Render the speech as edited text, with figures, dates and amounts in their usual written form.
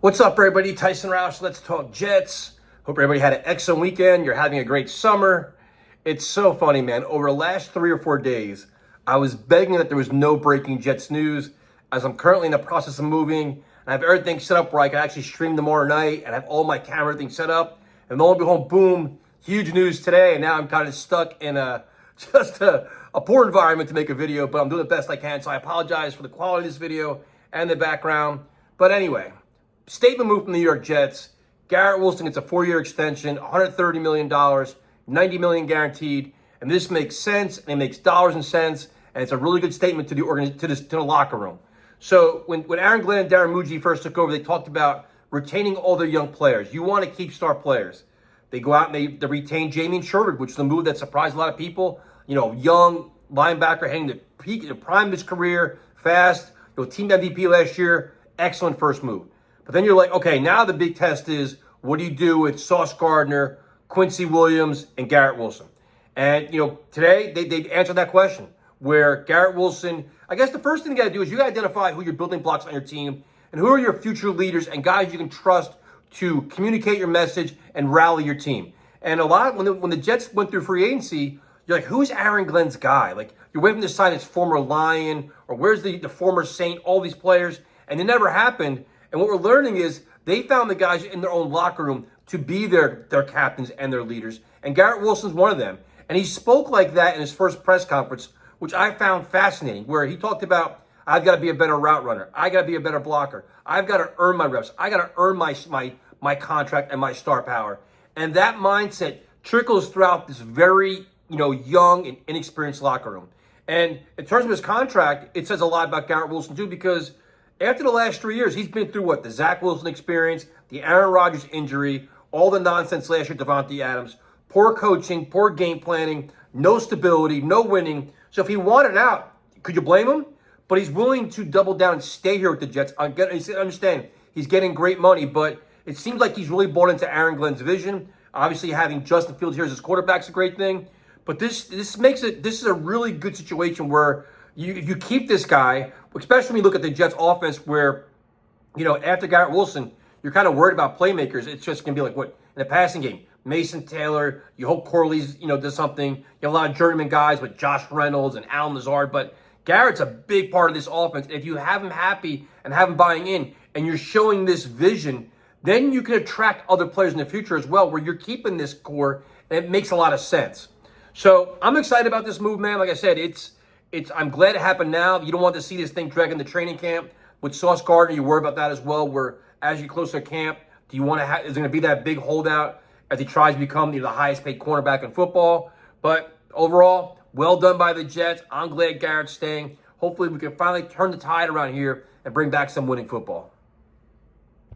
What's up, everybody? Tyson Roush. Let's talk Jets. Hope everybody had an excellent weekend. You're having a great summer. It's so funny, man. Over the last 3 or 4 days, I was begging that there was no breaking Jets news, as I'm currently in the process of moving, and I have everything set up where I can actually stream tomorrow night and have all my camera things set up. And lo and behold, boom, huge news today, and now I'm kind of stuck in just a poor environment to make a video, but I'm doing the best I can, so I apologize for the quality of this video and the background. But anyway, statement move from the New York Jets. Garrett Wilson gets a 4-year extension, $130 million, $90 million guaranteed, and this makes sense, and it makes dollars and cents, and it's a really good statement to the locker room. So when Aaron Glenn and Darren Muji first took over, they talked about retaining all their young players. You want to keep star players. They go out and they retain Jamie Sherwood, which is a move that surprised a lot of people. You know, young linebacker heading to peak, the prime of his career, fast. Team MVP last year, excellent first move. But then you're like, okay, now the big test is, what do you do with Sauce Gardner, Quincy Williams, and Garrett Wilson? And, today they answered that question, where Garrett Wilson, I guess the first thing you got to do is you got to identify who your building blocks on your team and who are your future leaders and guys you can trust to communicate your message and rally your team. And a lot, when the Jets went through free agency, you're like, who's Aaron Glenn's guy? Like, you're waiting to sign his former Lion, or where's the former Saint, all these players, and it never happened. And what we're learning is they found the guys in their own locker room to be their captains and their leaders. And Garrett Wilson's one of them. And he spoke like that in his first press conference, which I found fascinating, where he talked about, I've got to be a better route runner. I got to be a better blocker. I've got to earn my reps. I got to earn my contract and my star power. And that mindset trickles throughout this very, young and inexperienced locker room. And in terms of his contract, it says a lot about Garrett Wilson too, because after the last 3 years, he's been through the Zach Wilson experience, the Aaron Rodgers injury, all the nonsense last year, Devontae Adams, poor coaching, poor game planning, no stability, no winning. So if he wanted out, could you blame him? But he's willing to double down and stay here with the Jets. I understand he's getting great money, but it seems like he's really bought into Aaron Glenn's vision. Obviously, having Justin Fields here as his quarterback is a great thing. But this is a really good situation where you keep this guy, especially when you look at the Jets offense where, after Garrett Wilson, you're kind of worried about playmakers. It's just going to be like, what, in the passing game? Mason Taylor, you hope Corley's, does something. You have a lot of journeyman guys with Josh Reynolds and Alan Lazard, but Garrett's a big part of this offense. If you have him happy and have him buying in and you're showing this vision, then you can attract other players in the future as well, where you're keeping this core, and it makes a lot of sense. So I'm excited about this move, man. Like I said, I'm glad it happened now. You don't want to see this thing drag into training camp. With Sauce Gardner, you worry about that as well, where as you close to camp, do you want to is there going to be that big holdout as he tries to become the highest paid cornerback in football? But overall, well done by the Jets. I'm glad Garrett's staying. Hopefully we can finally turn the tide around here and bring back some winning football.